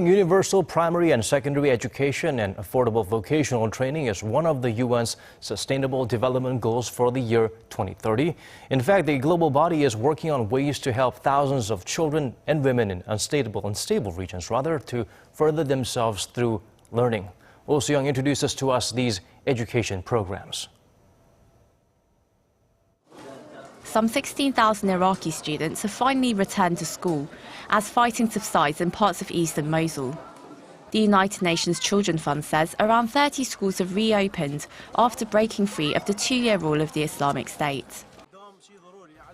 Universal primary and secondary education and affordable vocational training is one of the UN's Sustainable Development Goals for the year 2030. In fact, the global body is working on ways to help thousands of children and women in unstable regions, to further themselves through learning. Soo-young introduces to us these education programs. Some 16,000 Iraqi students have finally returned to school as fighting subsides in parts of eastern Mosul. The United Nations Children Fund says around 30 schools have reopened after breaking free of the 2-year rule of the Islamic State.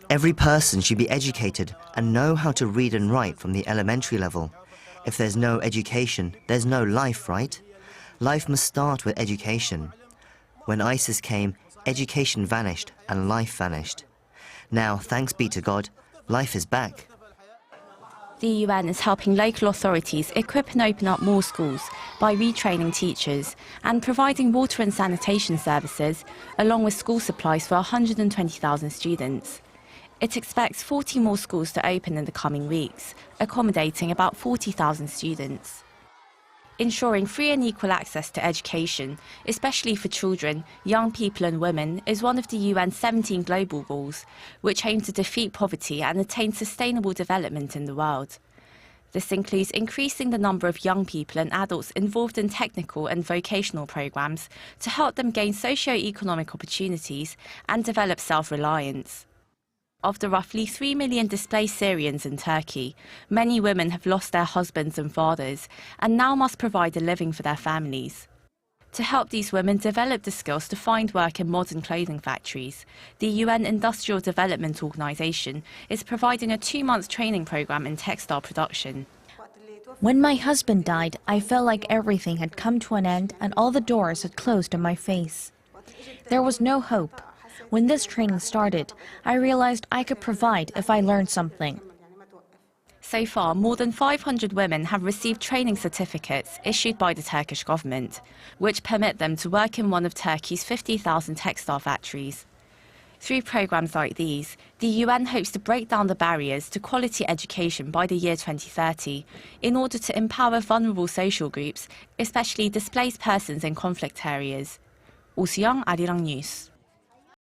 Every person should be educated and know how to read and write from the elementary level. If there's no education, there's no life, right? Life must start with education. When ISIS came, education vanished and life vanished. Now, thanks be to God, life is back. The UN is helping local authorities equip and open up more schools by retraining teachers and providing water and sanitation services, along with school supplies for 120,000 students. It expects 40 more schools to open in the coming weeks, accommodating about 40,000 students. Ensuring free and equal access to education, especially for children, young people and women, is one of the UN's 17 global goals, which aim to defeat poverty and attain sustainable development in the world. This includes increasing the number of young people and adults involved in technical and vocational programs to help them gain socio-economic opportunities and develop self-reliance. Of the roughly 3 million displaced Syrians in Turkey, many women have lost their husbands and fathers and now must provide a living for their families. To help these women develop the skills to find work in modern clothing factories, the UN Industrial Development Organization is providing a 2-month training program in textile production. When my husband died, I felt like everything had come to an end and all the doors had closed in my face. There was no hope. When this training started, I realized I could provide if I learned something. So far, more than 500 women have received training certificates issued by the Turkish government, which permit them to work in one of Turkey's 50,000 textile factories. Through programs like these, the UN hopes to break down the barriers to quality education by the year 2030 in order to empower vulnerable social groups, especially displaced persons in conflict areas. Soo-young, Arirang News.